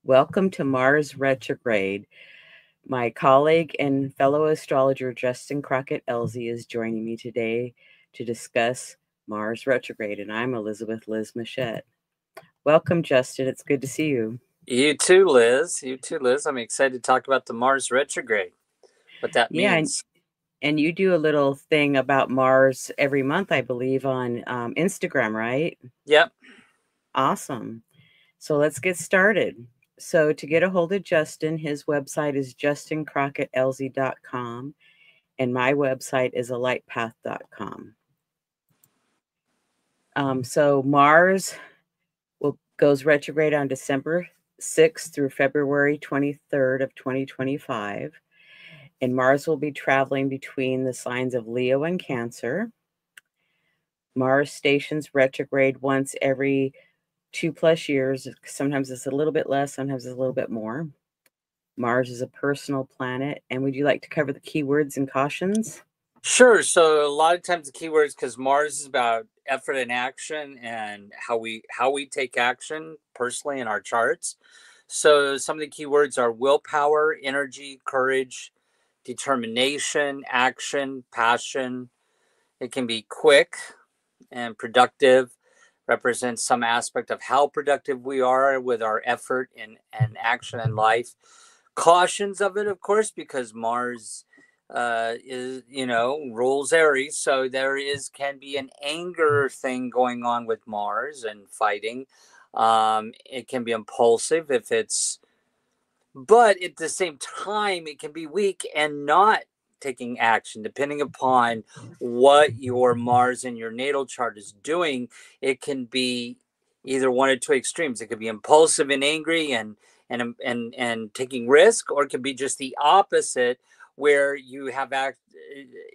Welcome to Mars Retrograde. My colleague and fellow astrologer Justin Crockett-Elzy is joining me today to discuss Mars Retrograde, and I'm Elizabeth Liz Muschett. Welcome, Justin. It's good to see you. You too, Liz. I'm excited to talk about the Mars Retrograde, what that means. And you do a little thing about Mars every month, I believe, on Instagram, right? Yep. Awesome. So let's get started. So to get a hold of Justin, his website is justincrockettLZ.com, and my website is alightpath.com. So Mars goes retrograde on December 6th through February 23rd of 2025. And Mars will be traveling between the signs of Leo and Cancer. Mars stations retrograde once every 2+ years. Sometimes it's a little bit less, sometimes it's a little bit more. Mars is a personal planet. And would you like to cover the keywords and cautions? Sure. So a lot of times the keywords, because Mars is about effort and action and how we take action personally in our charts. So some of the keywords are willpower, energy, courage, determination, action, passion. It can be quick and productive, represents some aspect of how productive we are with our effort and action in life. Cautions of it, of course, because Mars is, rules Aries. So there can be an anger thing going on with Mars and fighting. It can be impulsive but at the same time, it can be weak and not taking action, depending upon what your Mars in your natal chart is doing. It can be either one or two extremes. It could be impulsive and angry and taking risk, or it could be just the opposite, where you have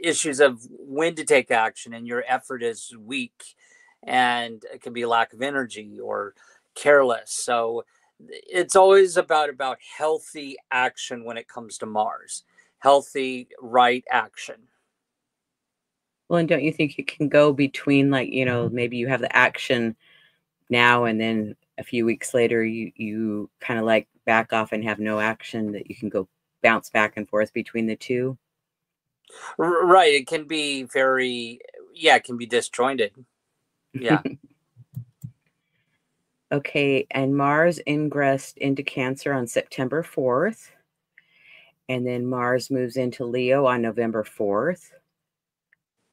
issues of when to take action and your effort is weak, and it can be lack of energy or careless. So it's always about healthy action when it comes to Mars. Healthy, right action. Well, and don't you think you can go between, maybe you have the action now and then a few weeks later you kind of like back off and have no action, that you can go bounce back and forth between the two? Right. It can be it can be disjointed. Yeah. Okay, and Mars ingressed into Cancer on September 4th, and then Mars moves into Leo on November 4th.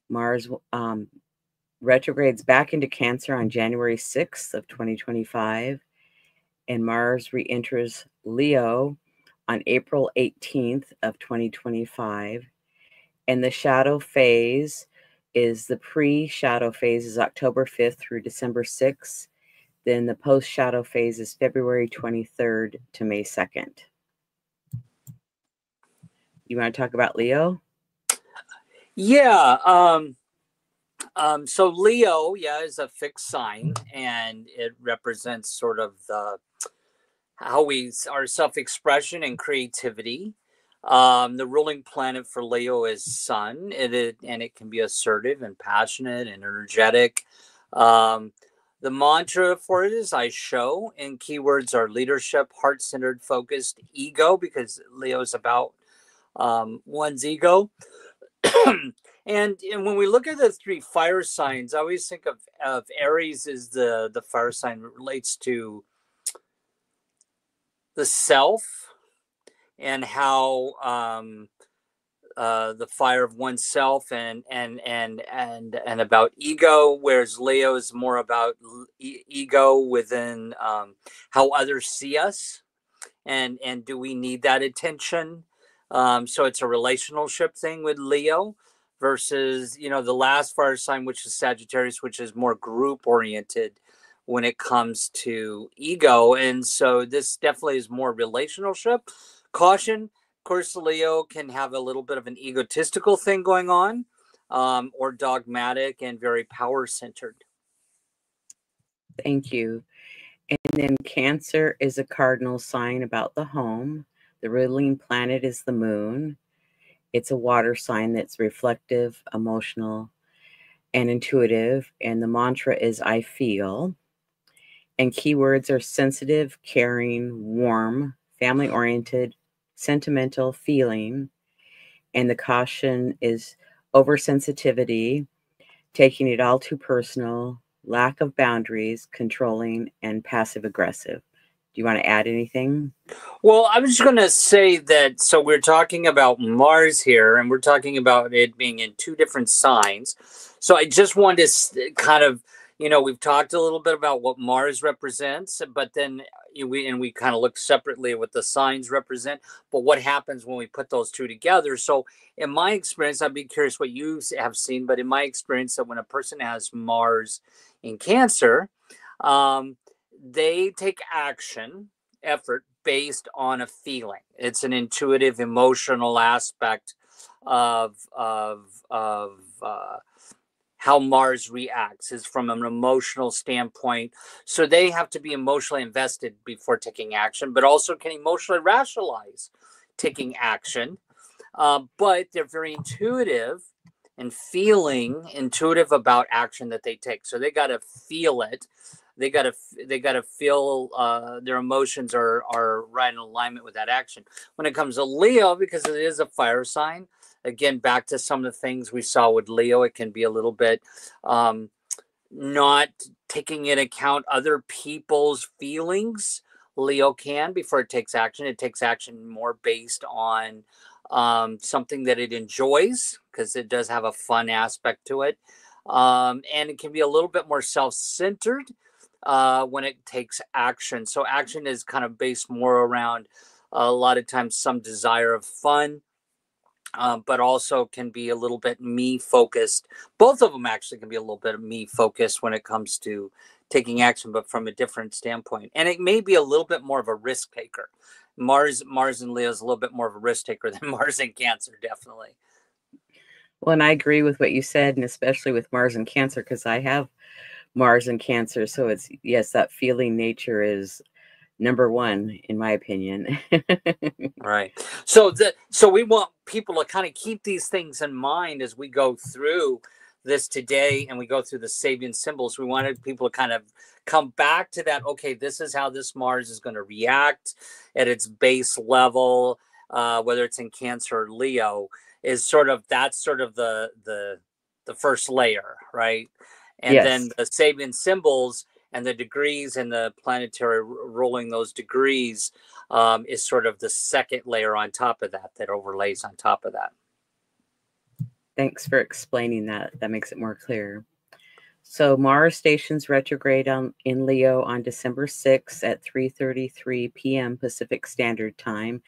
Mars retrogrades back into Cancer on January 6th of 2025, and Mars re-enters Leo on April 18th of 2025, and the shadow phase is the pre-shadow phase is October 5th through December 6th. Then the post-shadow phase is February 23rd to May 2nd. You want to talk about Leo? Yeah. So Leo, is a fixed sign, and it represents sort of our self-expression and creativity. The ruling planet for Leo is Sun, and it can be assertive and passionate and energetic. The mantra for it is I show, and keywords are leadership, heart-centered, focused, ego, because Leo is about one's ego. And when we look at the three fire signs, I always think of Aries as the fire sign that relates to the self and how the fire of oneself and about ego, whereas Leo is more about ego within how others see us, and do we need that attention. So it's a relationship thing with Leo versus the last fire sign, which is Sagittarius, which is more group oriented when it comes to ego. And so this definitely is more relationship. Caution, of course, Leo can have a little bit of an egotistical thing going on, or dogmatic and very power-centered. Thank you. And then Cancer is a cardinal sign about the home. The ruling planet is the moon. It's a water sign that's reflective, emotional, and intuitive. And the mantra is I feel. And keywords are sensitive, caring, warm, family-oriented, sentimental, feeling. And the caution is oversensitivity, taking it all too personal, lack of boundaries, controlling, and passive-aggressive. Do you want to add anything? Well, I was just going to say that, so we're talking about Mars here, and we're talking about it being in two different signs. So I just wanted to kind of, we've talked a little bit about what Mars represents, but then we kind of look separately at what the signs represent, but what happens when we put those two together. So in my experience, I'd be curious what you have seen, but in my experience, that when a person has Mars in Cancer, they take action, effort based on a feeling. It's an intuitive, emotional aspect of how Mars reacts, is from an emotional standpoint. So they have to be emotionally invested before taking action, but also can emotionally rationalize taking action. But they're very intuitive and feeling intuitive about action that they take. So they got to feel it. They got to feel their emotions are right in alignment with that action. When it comes to Leo, because it is a fire sign, again, back to some of the things we saw with Leo, it can be a little bit not taking into account other people's feelings. Leo can, before it takes action. It takes action more based on something that it enjoys, because it does have a fun aspect to it. And it can be a little bit more self-centered when it takes action. So action is kind of based more around a lot of times some desire of fun, but also can be a little bit me focused. Both of them actually can be a little bit of me focused when it comes to taking action, but from a different standpoint. And it may be a little bit more of a risk taker. Mars and Leo is a little bit more of a risk taker than Mars and Cancer, definitely. Well, and I agree with what you said, and especially with Mars and Cancer, because I have Mars and Cancer. So it's, yes, that feeling nature is number one, in my opinion. Right. So we want people to kind of keep these things in mind as we go through this today, and we go through the Sabian symbols. We wanted people to kind of come back to that. Okay, this is how this Mars is going to react at its base level, whether it's in Cancer or Leo, is that's sort of the first layer, right? And Yes. then the Sabian symbols and the degrees and the planetary ruling those degrees is sort of the second layer on top of that overlays on top of that. Thanks for explaining that. That makes it more clear. So Mars stations retrograde in Leo on December 6th at 3:33 p.m. Pacific Standard Time.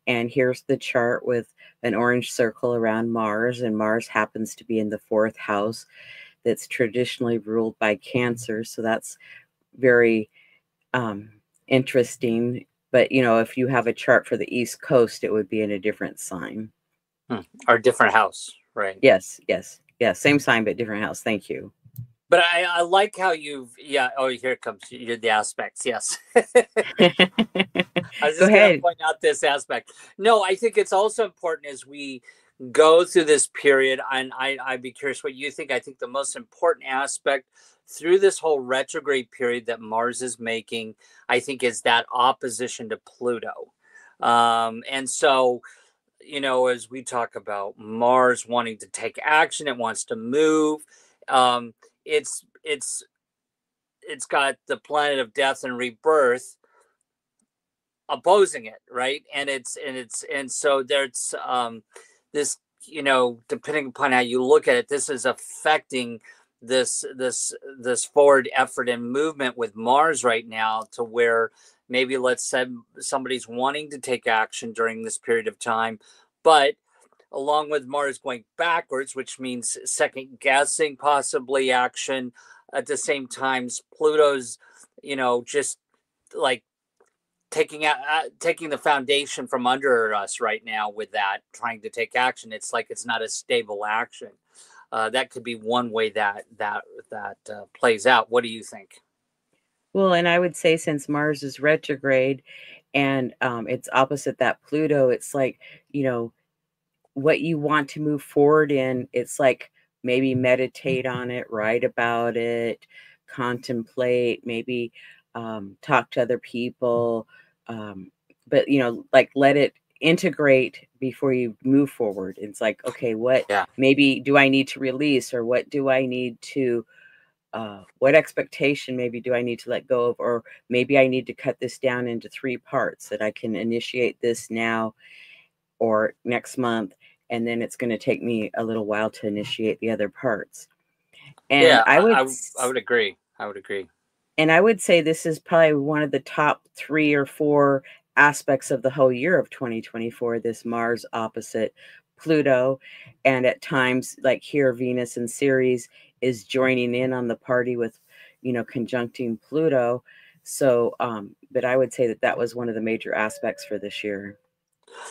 And here's the chart with an orange circle around Mars, and Mars happens to be in the 4th house that's traditionally ruled by Cancer. So that's very interesting. But, if you have a chart for the East Coast, it would be in a different sign. Or different house, right? Yes. Same sign, but different house. Thank you. But I like how oh, here it comes. You did the aspects. Yes. I was just going to point out this aspect. No, I think it's also important as we go through this period, and I'd be curious what you think. I think the most important aspect through this whole retrograde period that Mars is making, I think, is that opposition to Pluto. And so, as we talk about Mars wanting to take action, it wants to move. It's got the planet of death and rebirth opposing it, right? And so there's this, depending upon how you look at it, this is affecting this forward effort and movement with Mars right now, to where maybe, let's say, somebody's wanting to take action during this period of time, but along with Mars going backwards, which means second guessing possibly action, at the same time Pluto's, just like taking the foundation from under us right now with that, trying to take action. It's like it's not a stable action. That could be one way that plays out. What do you think? Well, and I would say, since Mars is retrograde and it's opposite that Pluto, it's like, what you want to move forward in, it's like maybe meditate on it, write about it, contemplate, maybe talk to other people, but like let it integrate before you move forward. It's like, okay, what maybe do I need to release, or what do I need to what expectation maybe do I need to let go of, or maybe I need to cut this down into 3 parts, that I can initiate this now or next month, and then it's going to take me a little while to initiate the other parts. And I would agree. I would agree. And I would say this is probably one of the top 3 or 4 aspects of the whole year of 2024, this Mars opposite Pluto. And at times, like here, Venus in Ceres is joining in on the party with, conjuncting Pluto. So, but I would say that that was one of the major aspects for this year.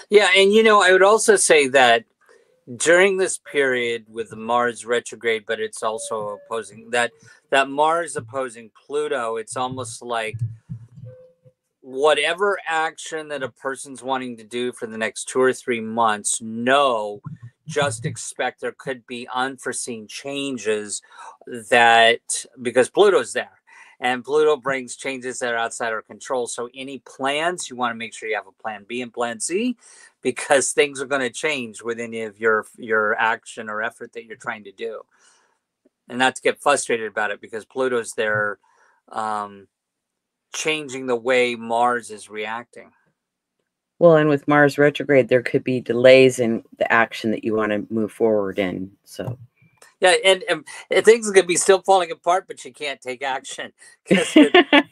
Yeah. And, I would also say that during this period with the Mars retrograde, but it's also opposing that Mars opposing Pluto, it's almost like whatever action that a person's wanting to do for the next 2 or 3 months, just expect there could be unforeseen changes, that because Pluto's there, and Pluto brings changes that are outside our control. So any plans, you want to make sure you have a plan B and plan C, because things are going to change with any of your action or effort that you're trying to do. And not to get frustrated about it, because Pluto's there changing the way Mars is reacting. Well, and with Mars retrograde, there could be delays in the action that you want to move forward in. So, yeah, and things could be still falling apart, but you can't take action. So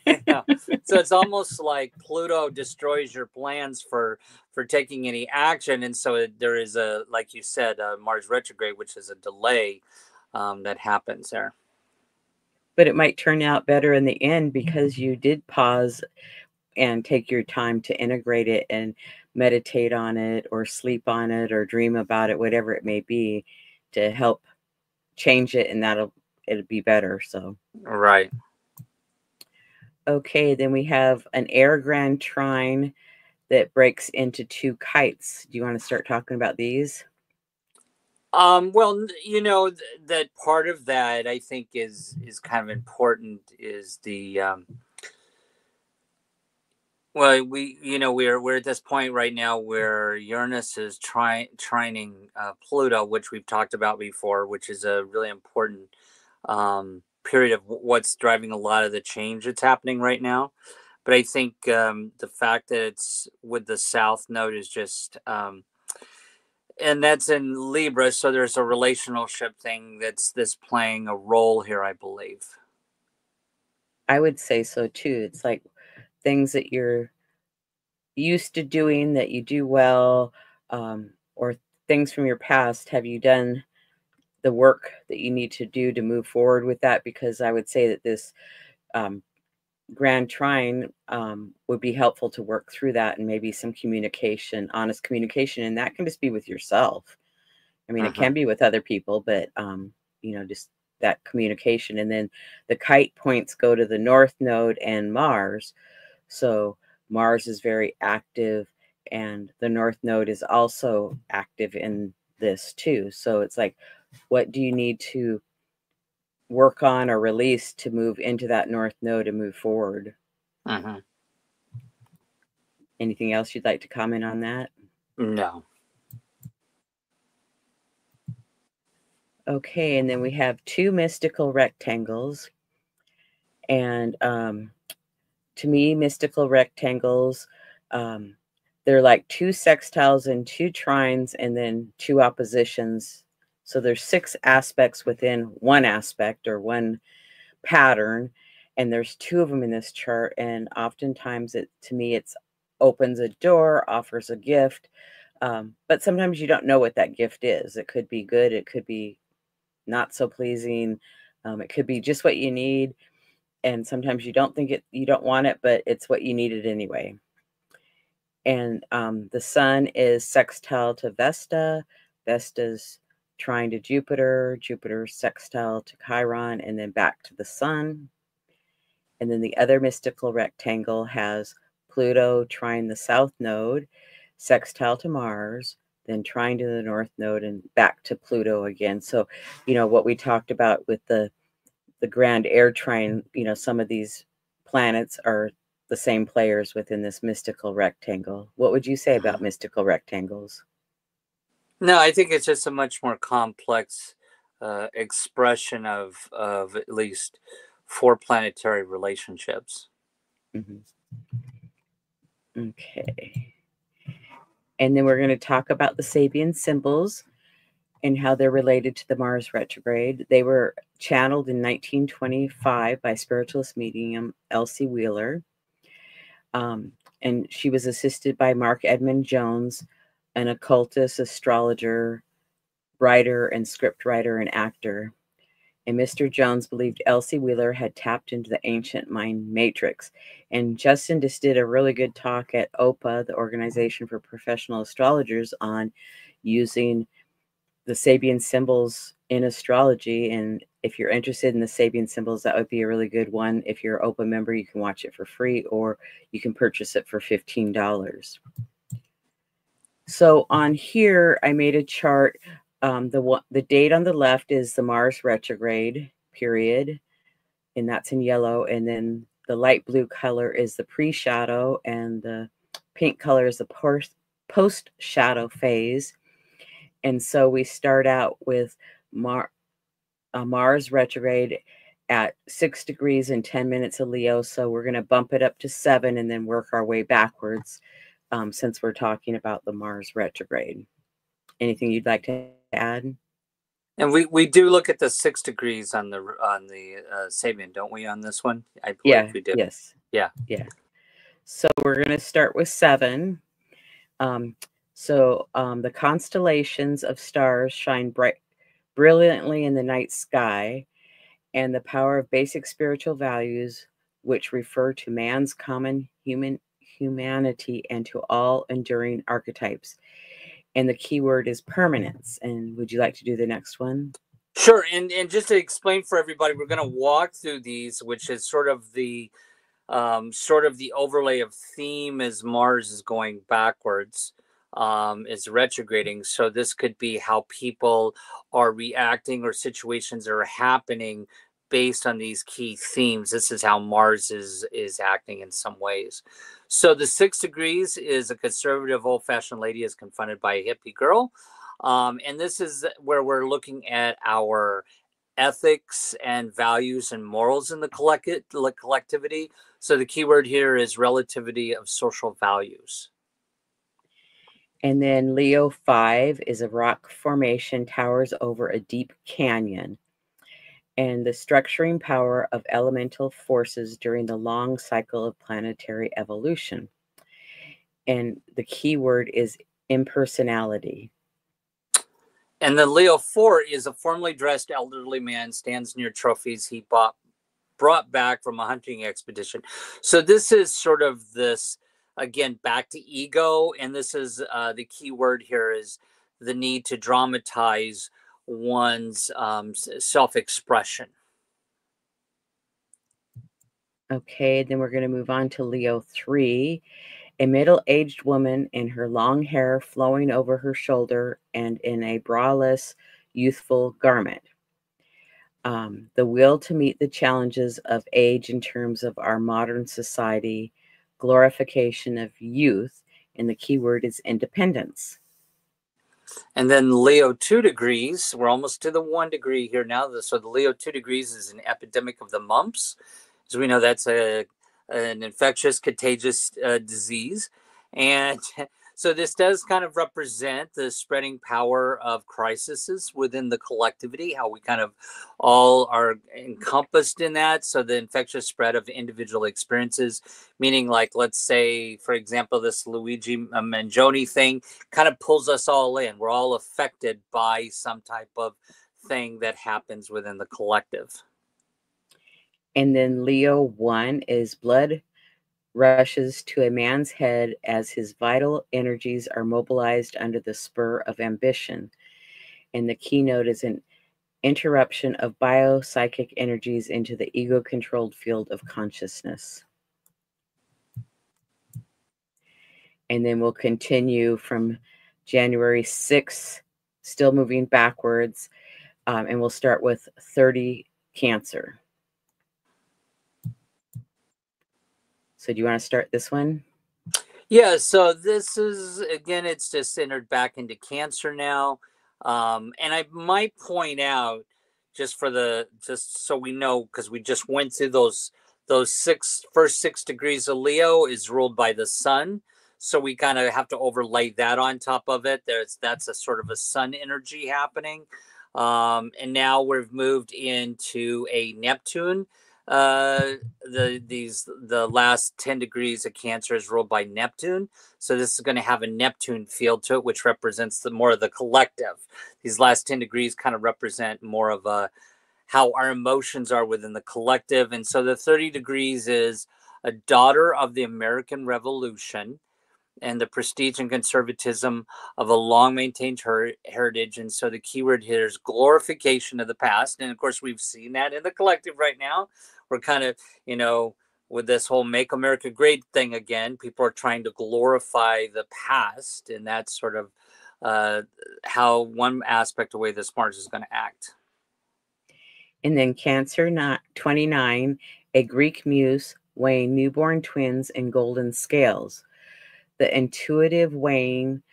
it's almost like Pluto destroys your plans for taking any action, and so there is a, like you said, Mars retrograde, which is a delay that happens there. But it might turn out better in the end because you did pause and take your time to integrate it and meditate on it, or sleep on it, or dream about it, whatever it may be, to help change it, and it'll be better. So, right. Okay, then we have an air grand trine that breaks into 2 kites. Do you want to start talking about these? Well, that part of that I think is kind of important, is the well, we're at this point right now where Uranus is trining Pluto, which we've talked about before, which is a really important period of what's driving a lot of the change that's happening right now. But I think the fact that it's with the South Node is just, and that's in Libra, so there's a relationship thing that's playing a role here, I believe. I would say so too. It's like things that you're used to doing that you do well, or things from your past. Have you done the work that you need to do to move forward with that? Because I would say that this grand trine would be helpful to work through that, and maybe some communication, honest communication, and that can just be with yourself. I mean, it can be with other people, but just that communication. And then the kite points go to the North Node and Mars. So Mars is very active, and the North Node is also active in this too. So it's like, what do you need to work on or release to move into that North Node and move forward? Anything else you'd like to comment on that? No. Okay, and then we have 2 mystical rectangles. And to me, mystical rectangles, they're like 2 sextiles and 2 trines, and then 2 oppositions. So there's 6 aspects within one aspect or one pattern, and there's 2 of them in this chart. And oftentimes, to me, it's opens a door, offers a gift, but sometimes you don't know what that gift is. It could be good, it could be not so pleasing, it could be just what you need, and sometimes you don't want it, but it's what you needed anyway. And the sun is sextile to Vesta. Vesta's trine to Jupiter. Jupiter's sextile to Chiron, and then back to the sun. And then the other mystical rectangle has Pluto trine the South Node, sextile to Mars, then trine to the North Node, and back to Pluto again. So, what we talked about with the grand air trine, some of these planets are the same players within this mystical rectangle. What would you say about mystical rectangles? No, I think it's just a much more complex expression of at least 4 planetary relationships. Mm-hmm. Okay. And then we're going to talk about the Sabian symbols and how they're related to the Mars retrograde. They were channeled in 1925 by spiritualist medium Elsie Wheeler. And she was assisted by Mark Edmund Jones, an occultist, astrologer, writer, and script writer and actor. And Mr. Jones believed Elsie Wheeler had tapped into the ancient mind matrix. And Justin just did a really good talk at OPA, the Organization for Professional Astrologers, on using the Sabian symbols in astrology. And if you're interested in the Sabian symbols, that would be a really good one. If you're an OPA member, you can watch it for free, or you can purchase it for $15. So on here, I made a chart. The date on the left is the Mars retrograde period, and that's in yellow. And then the light blue color is the pre-shadow, and the pink color is the post-shadow phase. And so we start out with Mars retrograde at 6 degrees and 10 minutes of Leo. So we're going to bump it up to 7 and then work our way backwards, since we're talking about the Mars retrograde. Anything you'd like to add? And we do look at the 6 degrees on the Sabian, don't we, on this one? I believe we do. Yes. Yeah. So we're going to start with 7. The constellations of stars shine brilliantly in the night sky, and the power of basic spiritual values, which refer to man's common humanity and to all enduring archetypes. And the key word is permanence. And would you like to do the next one? Sure. And just to explain for everybody, we're going to walk through these, which is sort of the overlay of theme as Mars is going backwards, is retrograding. So this could be how people are reacting or situations are happening based on these key themes. This is how Mars is acting in some ways. So the 6 degrees is a conservative old-fashioned lady is confronted by a hippie girl. And this is where we're looking at our ethics and values and morals in the collectivity. So the key word here is relativity of social values. And then Leo 5 is a rock formation, towers over a deep canyon, and the structuring power of elemental forces during the long cycle of planetary evolution. And the key word is impersonality. And then Leo 4 is a formally dressed elderly man stands near trophies he brought back from a hunting expedition. So this is sort of this, again, back to ego. And this is the key word here is the need to dramatize one's self-expression. Okay, then we're going to move on to Leo 3, a middle-aged woman in her long hair flowing over her shoulder and in a braless, youthful garment. The will to meet the challenges of age in terms of our modern society, glorification of youth, and the key word is independence. And then Leo 2 degrees, we're almost to the 1 degree here now. So the Leo 2 degrees is an epidemic of the mumps. As we know, that's an infectious, contagious disease. And so this does kind of represent the spreading power of crises within the collectivity, how we kind of all are encompassed in that. So the infectious spread of individual experiences, meaning like, let's say, for example, this Luigi Mangione thing kind of pulls us all in. We're all affected by some type of thing that happens within the collective. And then Leo 1 is blood rushes to a man's head as his vital energies are mobilized under the spur of ambition. And the keynote is an interruption of biopsychic energies into the ego-controlled field of consciousness. And then we'll continue from January 6th, still moving backwards, and we'll start with 30 Cancer. So do you want to start this one? Yeah, so this is, again, it's just entered back into Cancer now. And I might point out, just so we know, because we just went through those first 6 degrees of Leo is ruled by the sun. So we kind of have to overlay that on top of it. That's a sort of a sun energy happening. And now we've moved into a Neptune. The last 10 degrees of Cancer is ruled by Neptune, so this is going to have a Neptune field to it, which represents more of the collective. These last 10 degrees kind of represent more of how our emotions are within the collective. And so the 30 degrees is a daughter of the American Revolution and the prestige and conservatism of a long maintained heritage. And so the keyword here is glorification of the past. And of course, we've seen that in the collective right now. We're kind of, with this whole Make America Great thing again, people are trying to glorify the past. And that's sort of how one aspect of the way this Mars is going to act. And then Cancer 29, a Greek muse weighing newborn twins in golden scales. The intuitive weighing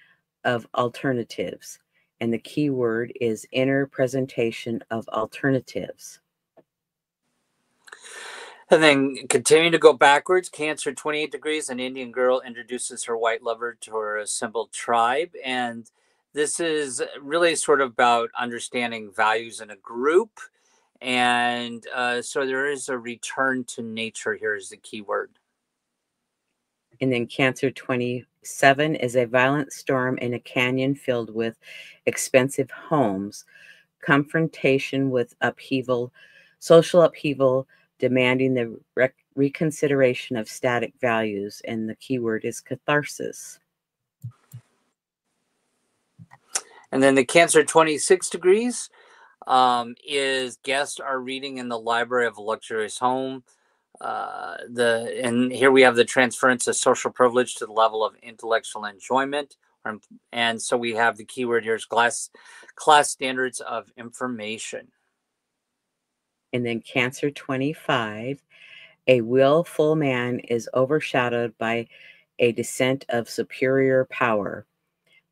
of alternatives. And the key word is inner presentation of alternatives. And then continuing to go backwards, Cancer 28 degrees, an Indian girl introduces her white lover to her assembled tribe. And this is really sort of about understanding values in a group. And so there is a return to nature here is the key word. And then Cancer 27 is a violent storm in a canyon filled with expensive homes, confrontation with upheaval, social upheaval, demanding the reconsideration of static values. And the key word is catharsis. And then the Cancer 26 degrees is guests are reading in the library of a luxurious home. And here we have the transference of social privilege to the level of intellectual enjoyment. And so we have the keyword here is class standards of information. And then Cancer 25, a willful man is overshadowed by a descent of superior power.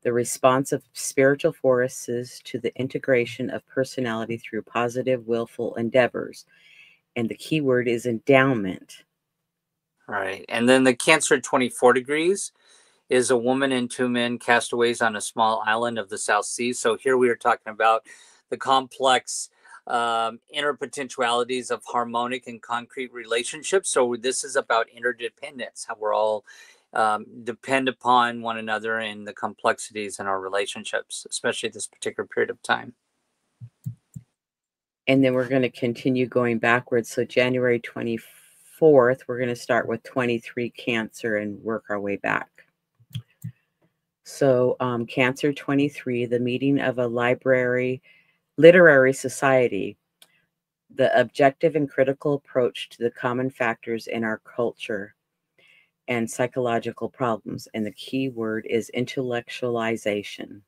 The response of spiritual forces to the integration of personality through positive willful endeavors. And the key word is endowment. Right. And then the Cancer 24 degrees is a woman and two men castaways on a small island of the South Sea. So here we are talking about the complex inner potentialities of harmonic and concrete relationships. So this is about interdependence, how we're all depend upon one another and the complexities in our relationships, especially at this particular period of time. And then we're going to continue going backwards. So January 24th, we're going to start with 23 Cancer and work our way back. So Cancer 23, the meeting of a literary society, the objective and critical approach to the common factors in our culture and psychological problems. And the key word is intellectualization.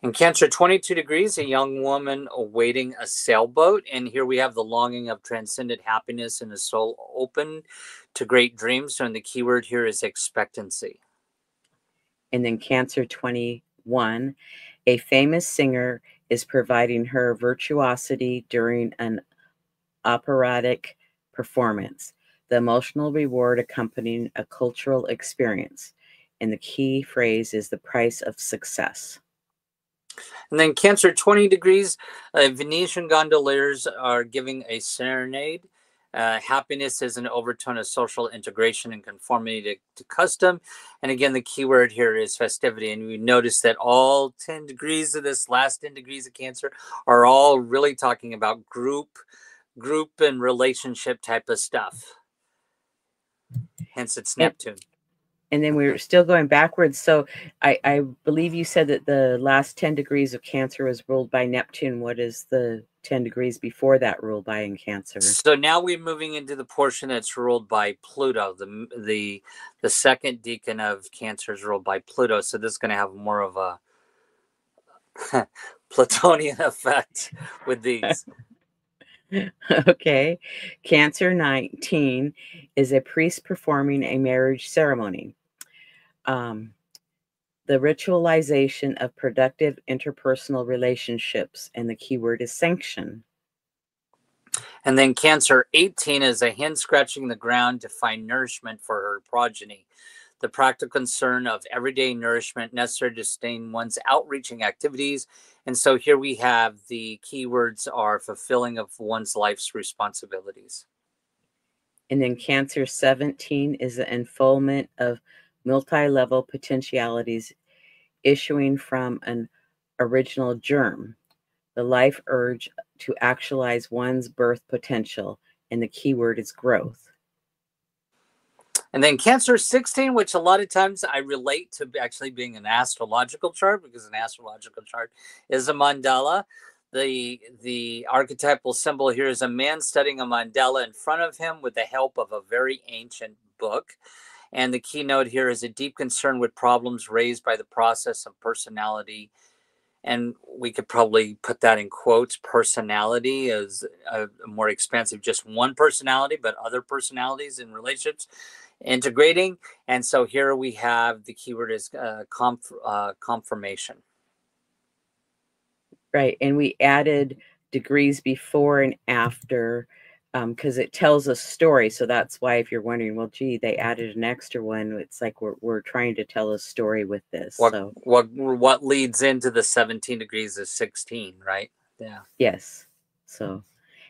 In Cancer 22 degrees, a young woman awaiting a sailboat. And here we have the longing of transcendent happiness and a soul open to great dreams. So the keyword here is expectancy. And then Cancer 21, a famous singer is providing her virtuosity during an operatic performance, the emotional reward accompanying a cultural experience. And the key phrase is the price of success. And then Cancer 20 degrees, Venetian gondoliers are giving a serenade. Happiness is an overtone of social integration and conformity to custom. And again, the key word here is festivity. And we notice that all 10 degrees of this last 10 degrees of Cancer are all really talking about group and relationship type of stuff. Hence it's Neptune. And then we're still going backwards. So I believe you said that the last 10 degrees of Cancer was ruled by Neptune. What is the 10 degrees before that ruled by in Cancer? So now we're moving into the portion that's ruled by Pluto. The second decan of Cancer is ruled by Pluto. So this is going to have more of a Plutonian effect with these. Okay. Cancer 19 is a priest performing a marriage ceremony. Um, the ritualization of productive interpersonal relationships, and the keyword is sanction. And then Cancer 18 is a hen scratching the ground to find nourishment for her progeny. The practical concern of everyday nourishment necessary to sustain one's outreaching activities. And so here we have the keywords are fulfilling of one's life's responsibilities. And then Cancer 17 is the unfoldment of multi-level potentialities issuing from an original germ, the life urge to actualize one's birth potential, and the keyword is growth. And then Cancer 16, which a lot of times I relate to actually being an astrological chart, because an astrological chart is a mandala. The archetypal symbol here is a man studying a mandala in front of him with the help of a very ancient book. And the keynote here is a deep concern with problems raised by the process of personality. And we could probably put that in quotes. Personality is a more expansive, just one personality, but other personalities in relationships integrating. And so here we have the keyword is confirmation. Right. And we added degrees before and after because it tells a story. So that's why if you're wondering, well, gee, they added an extra one. It's like we're trying to tell a story with this. What leads into the 17 degrees is 16, right? Yeah. Yes. So,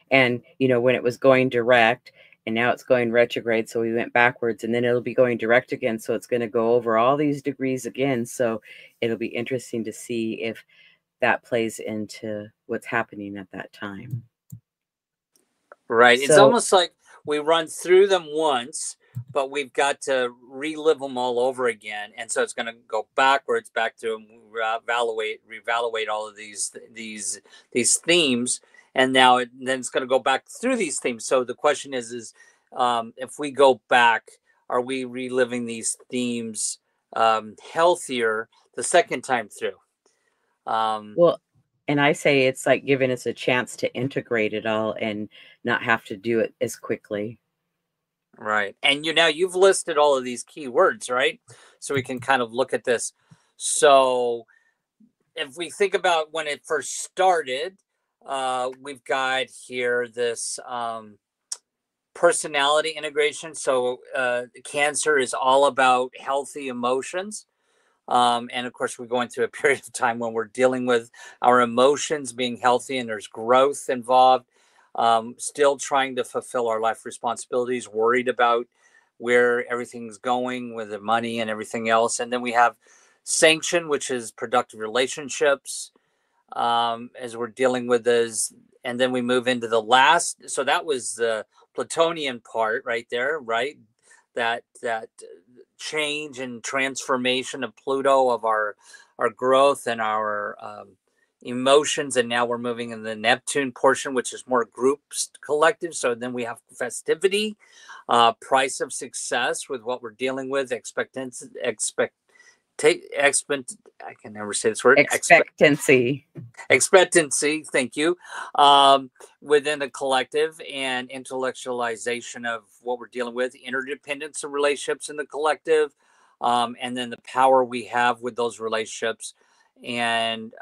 and when it was going direct and now it's going retrograde, so we went backwards, and then it'll be going direct again. So it's going to go over all these degrees again. So it'll be interesting to see if that plays into what's happening at that time. Right. It's almost like we run through them once, but we've got to relive them all over again. And so it's going to go backwards, back to reevaluate all of these themes. And now then it's going to go back through these themes. So the question is if we go back, are we reliving these themes healthier the second time through? Well, and I say it's like giving us a chance to integrate it all and not have to do it as quickly. Right. And you've listed all of these keywords, right? So we can kind of look at this. So if we think about when it first started, we've got here this personality integration. So Cancer is all about healthy emotions. And of course, we're going through a period of time when we're dealing with our emotions being healthy and there's growth involved. Still trying to fulfill our life responsibilities, worried about where everything's going with the money and everything else. And then we have sanction, which is productive relationships, as we're dealing with this. And then we move into the last. So that was the Plutonian part right there, right? That change and transformation of Pluto, of our growth and our emotions. And now we're moving in the Neptune portion, which is more groups collective. So then we have festivity, price of success with what we're dealing with, I can never say this word. Expectancy. Thank you. Within the collective, and intellectualization of what we're dealing with, interdependence of relationships in the collective, and then the power we have with those relationships, and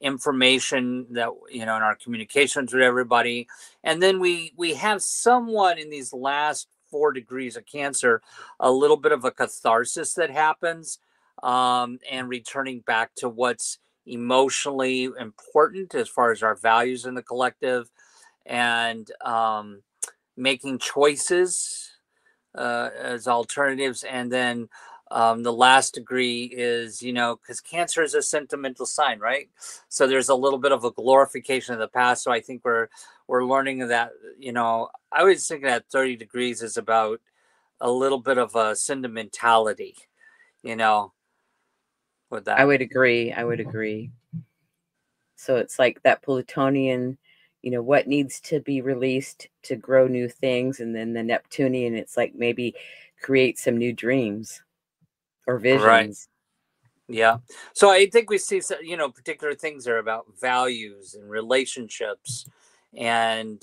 information that in our communications with everybody. And then we have somewhat in these last 4 degrees of Cancer a little bit of a catharsis that happens, and returning back to what's emotionally important as far as our values in the collective, and making choices as alternatives. And then the last degree is, because Cancer is a sentimental sign, right? So there's a little bit of a glorification of the past. So I think we're learning that, I was thinking that 30 degrees is about a little bit of a sentimentality, with that. I would agree. So it's like that Plutonian, what needs to be released to grow new things, and then the Neptunian, it's like maybe create some new dreams or visions. Right. Yeah. So I think we see, particular things are about values and relationships And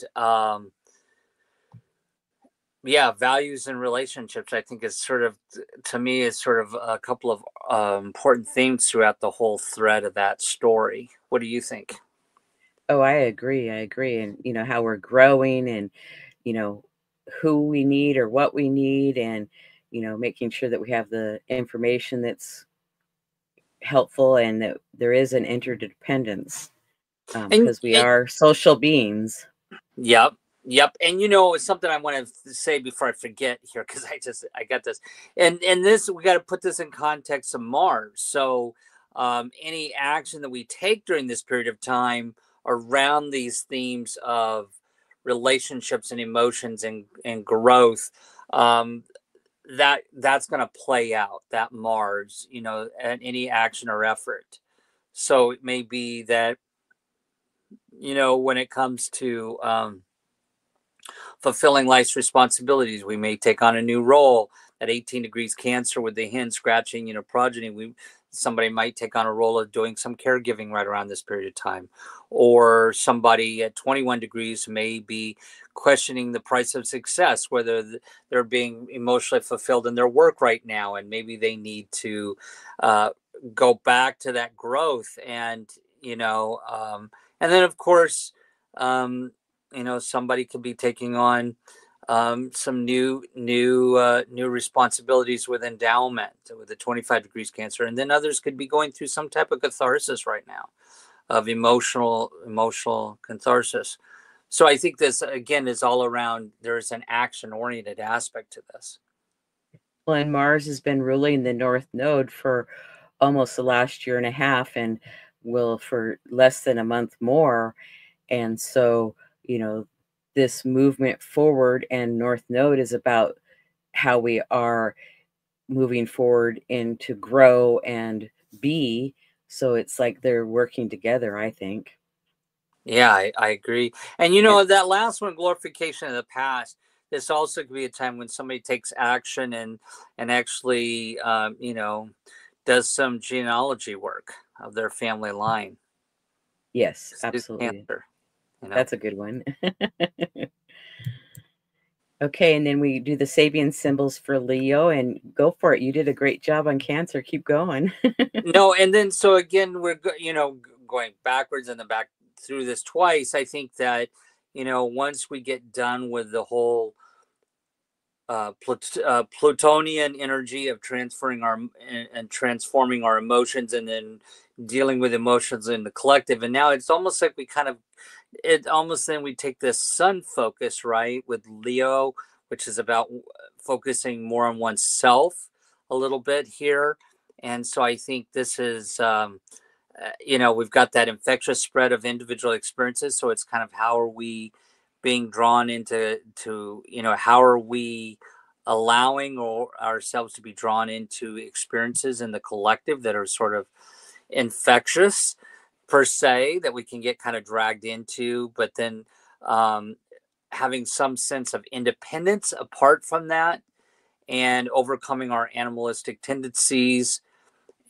yeah, values and relationships, I think, is sort of, to me, is sort of a couple of important themes throughout the whole thread of that story. What do you think? Oh, I agree. I agree. And, how we're growing and, you know, who we need or what we need, and, making sure that we have the information that's helpful and that there is an interdependence, And, because we are social beings. yep, yep. And it's something I want to say before I forget here, because I got this, and this, we got to put this in context of Mars. So any action that we take during this period of time around these themes of relationships and emotions and growth, um, that's going to play out, that Mars, at any action or effort. So it may be that, when it comes to fulfilling life's responsibilities, we may take on a new role. At 18 degrees Cancer, with the hen scratching, progeny, somebody might take on a role of doing some caregiving right around this period of time. Or somebody at 21 degrees may be questioning the price of success, whether they're being emotionally fulfilled in their work right now, and maybe they need to go back to that growth. And and then, of course, somebody could be taking on some new responsibilities with endowment, with the 25 degrees Cancer, and then others could be going through some type of catharsis right now, of emotional catharsis. So I think this, again, is all around, there's an action oriented aspect to this. Well, and Mars has been ruling the North Node for almost the last year and a half, and will for less than a month more. And so, this movement forward and North Node is about how we are moving forward and to grow and be. So it's like they're working together, I think. Yeah, I agree. And And that last one, glorification of the past, this also could be a time when somebody takes action and actually does some genealogy work of their family line. yes, Through absolutely. cancer, That's a good one. Okay, and then we do the Sabian symbols for Leo, and go for it. You did a great job on Cancer. Keep going. No, and then, so again, we're going backwards and then back through this twice. I think that once we get done with the whole Plutonian energy of transferring and transforming our emotions, and then dealing with emotions in the collective, and now it's almost like then we take this sun focus, right, with Leo, which is about focusing more on oneself a little bit here. And so I think this is we've got that infectious spread of individual experiences. So it's kind of, how are we being drawn into how are we allowing ourselves to be drawn into experiences in the collective that are sort of infectious per se, that we can get kind of dragged into, but then having some sense of independence apart from that, and overcoming our animalistic tendencies,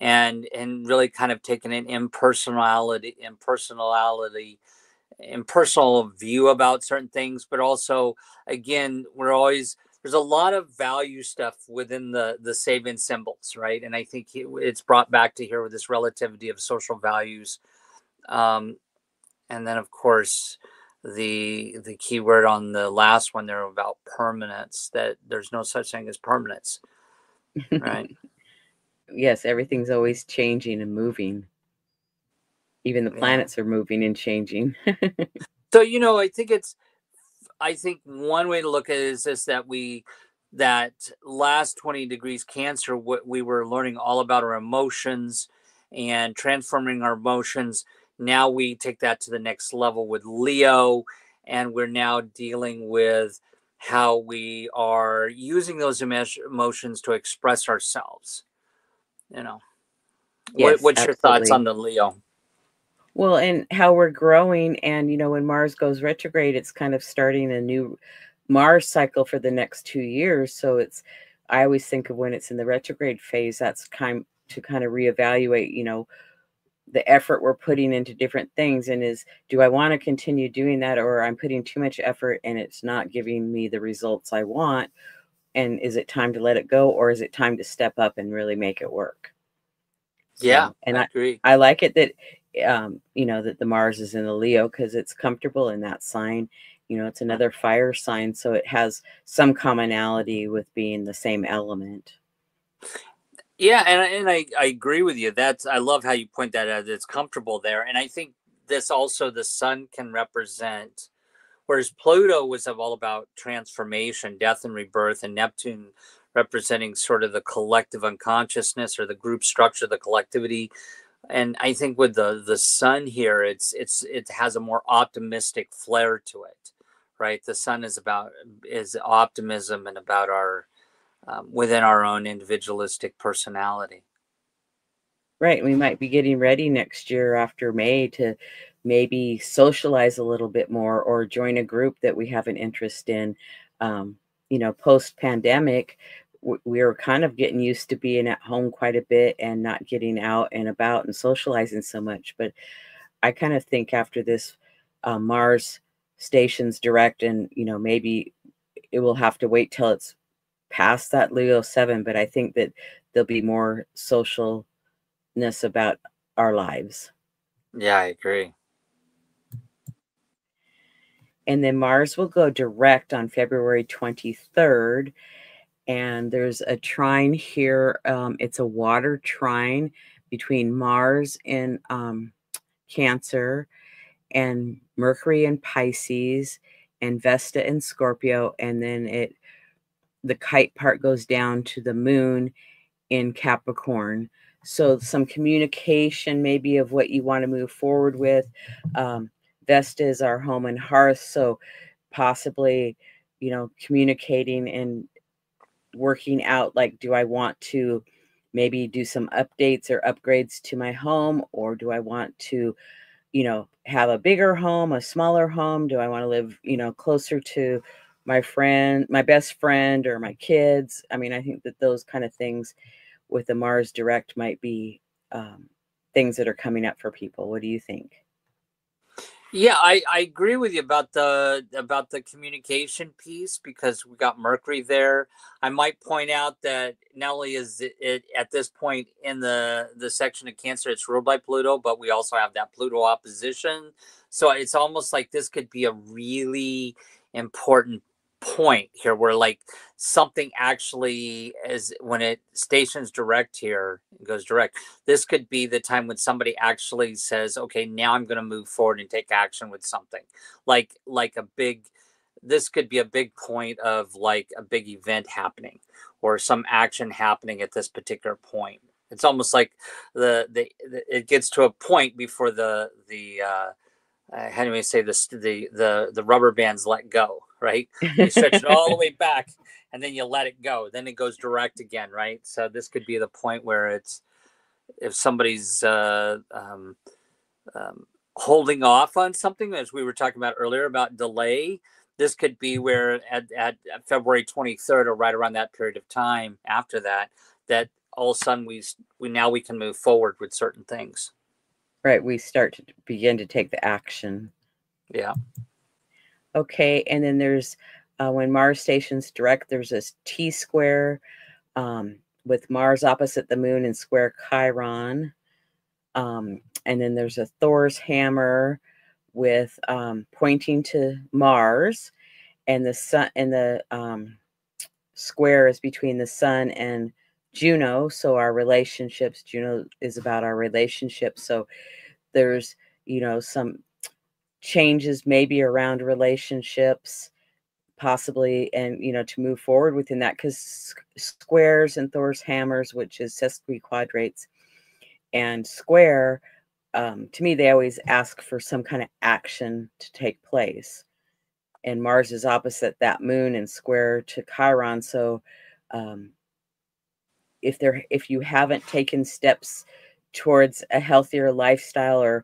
and really kind of taking an impersonal view about certain things. But also, again, there's a lot of value stuff within the Sabian symbols, right? And I think it's brought back to here with this relativity of social values. And then, of course, the key word on the last one there about permanence, that there's no such thing as permanence, right? Yes, everything's always changing and moving. Even the Yeah. planets are moving and changing. So, I think one way to look at it is this, that last 20 degrees Cancer, what we were learning all about our emotions and transforming our emotions. Now we take that to the next level with Leo, and we're now dealing with how we are using those emotions to express ourselves. Yes, What's your thoughts absolutely. on the Leo? Well, and how we're growing, and when Mars goes retrograde, it's kind of starting a new Mars cycle for the next 2 years. So I always think of when it's in the retrograde phase, that's time to kind of reevaluate, the effort we're putting into different things, and do I want to continue doing that, or I'm putting too much effort and it's not giving me the results I want, and is it time to let it go, or is it time to step up and really make it work? Yeah, So, and I agree. I like it that that the Mars is in the Leo, because it's comfortable in that sign. It's another fire sign, so it has some commonality with being the same element. Yeah, and I agree with you. I love how you point that out. It's comfortable there, and I think this also, the sun can represent, whereas Pluto was all about transformation, death and rebirth, and Neptune representing sort of the collective unconsciousness or the group structure, the collectivity. And I think with the sun here, it has a more optimistic flair to it, right? The sun is optimism and about our within our own individualistic personality. Right. We might be getting ready next year after May to maybe socialize a little bit more, or join a group that we have an interest in. Post pandemic, we were kind of getting used to being at home quite a bit and not getting out and about and socializing so much. But I kind of think after this Mars stations direct, and maybe it will have to wait till it's past that Leo 7, but I think that there'll be more socialness about our lives. Yeah, I agree. And then Mars will go direct on February 23rd. And there's a trine here. It's a water trine between Mars in Cancer, and Mercury in Pisces, and Vesta in Scorpio. And then the kite part goes down to the moon in Capricorn. So some communication maybe of what you want to move forward with. Vesta is our home and hearth, so possibly, communicating and working out, like, do I want to maybe do some updates or upgrades to my home, or do I want to, have a bigger home, a smaller home? Do I want to live, closer to my best friend, or my kids? I mean, I think that those kind of things with the Mars direct might be things that are coming up for people. What do you think? Yeah, I agree with you about the communication piece, because we got Mercury there. I might point out that not only is it at this point in the section of Cancer, it's ruled by Pluto, but we also have that Pluto opposition. So it's almost like this could be a really important point here, where like something actually is, when it stations direct here, it goes direct, this could be the time when somebody actually says, okay, now I'm going to move forward and take action with something, like a big, this could be a big point of like a big event happening, or some action happening at this particular point. It's almost like it gets to a point before the how do we say this, the rubber bands let go, right? You stretch it all the way back and then you let it go, then it goes direct again, right? So this could be the point where it's, if somebody's holding off on something, as we were talking about earlier about delay, this could be where at February 23rd, or right around that period of time after that, that all of a sudden we can move forward with certain things. Right, we start to begin to take the action. Yeah. Okay, and then there's when Mars stations direct, there's this T square with Mars opposite the moon and square Chiron. And then there's a Thor's hammer with pointing to Mars, and the sun, and the square is between the sun and Juno. So our relationships, Juno is about our relationships. So there's, some changes maybe around relationships, possibly, and, to move forward within that, because squares and Thor's hammers, which is sesquiquadrates, and square, to me, they always ask for some kind of action to take place. And Mars is opposite that moon and square to Chiron. So if you haven't taken steps towards a healthier lifestyle or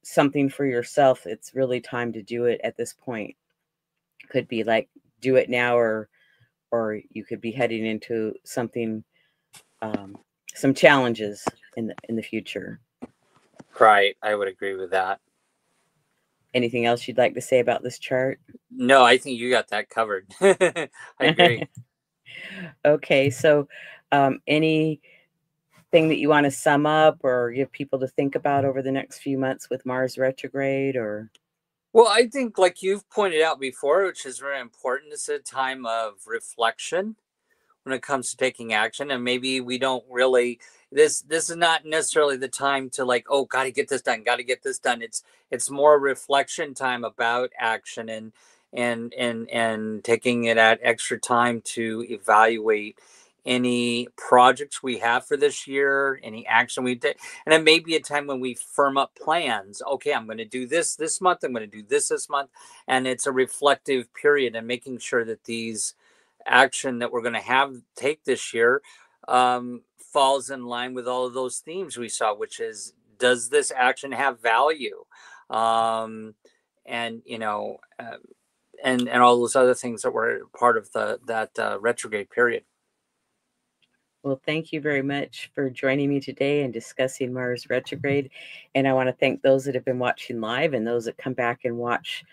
something for yourself, it's really time to do it at this point. Could be like, do it now, or you could be heading into something, some challenges in the future. Right. I would agree with that. Anything else you'd like to say about this chart? No, I think you got that covered. I agree. Okay, so anything that you want to sum up or give people to think about over the next few months with Mars retrograde? Or Well, I think, like you've pointed out before, which is very important, it's a time of reflection when it comes to taking action. And maybe we don't really, this is not necessarily the time to like, oh, got to get this done, got to get this done. It's more reflection time about action, and taking it at extra time to evaluate any projects we have for this year, any action we did. And it may be a time when we firm up plans. Okay, I'm going to do this month, I'm going to do this month. And it's a reflective period, and making sure that these action that we're going to take this year falls in line with all of those themes we saw, which is, does this action have value? And and all those other things that were part of that retrograde period. well, thank you very much for joining me today and discussing Mars retrograde. And I want to thank those that have been watching live and those that come back and watch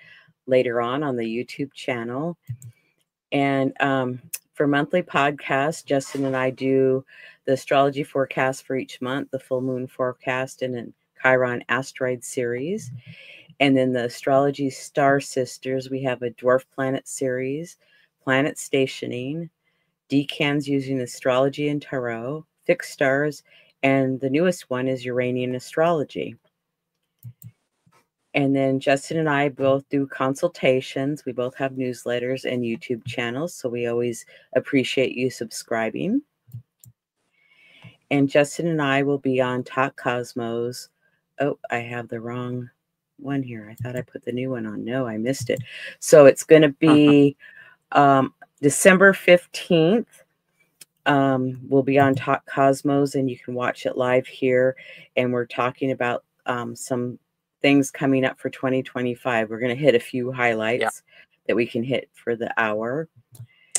later on the YouTube channel. And for monthly podcasts, Justin and I do the astrology forecast for each month, the full moon forecast, and then Chiron asteroid series. And then the astrology star sisters, we have a dwarf planet series, planet stationing, decans using astrology and tarot, fixed stars, and the newest one is Uranian astrology. And then Justin and I both do consultations. We both have newsletters and YouTube channels, so we always appreciate you subscribing. And Justin and I will be on Talk Cosmos. Oh, I have the wrong one here. I thought I put the new one on. No, I missed it. So it's going to be December 15th. We'll be on Talk Cosmos, and you can watch it live here. And we're talking about some things coming up for 2025. We're going to hit a few highlights that we can hit for the hour.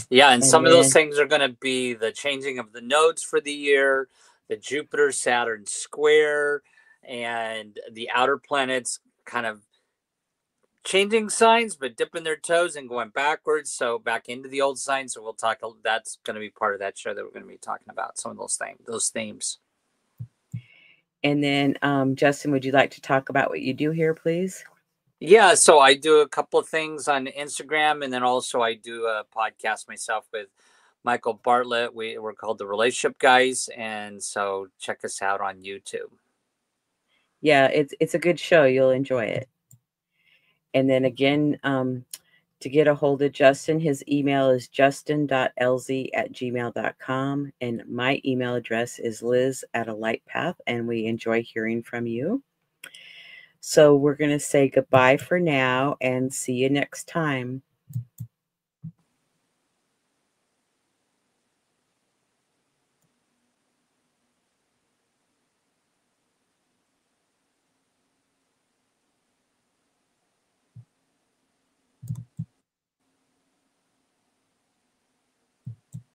Yeah, and some of those things are going to be the changing of the nodes for the year, the Jupiter-Saturn square, and the outer planets kind of changing signs, but dipping their toes and going backwards, so back into the old signs. So we'll talk, that's going to be part of that show that we're going to be talking about, some of those themes. And then, Justin, would you like to talk about what you do here, please? Yeah, so I do a couple of things on Instagram, and then also I do a podcast myself with Michael Bartlett. We're called The Relationship Guys, and so check us out on YouTube. Yeah, it's a good show. You'll enjoy it. And then again, to get a hold of Justin, his email is justin.lz@gmail.com, and my email address is liz@alightpath, and we enjoy hearing from you. So we're going to say goodbye for now and see you next time.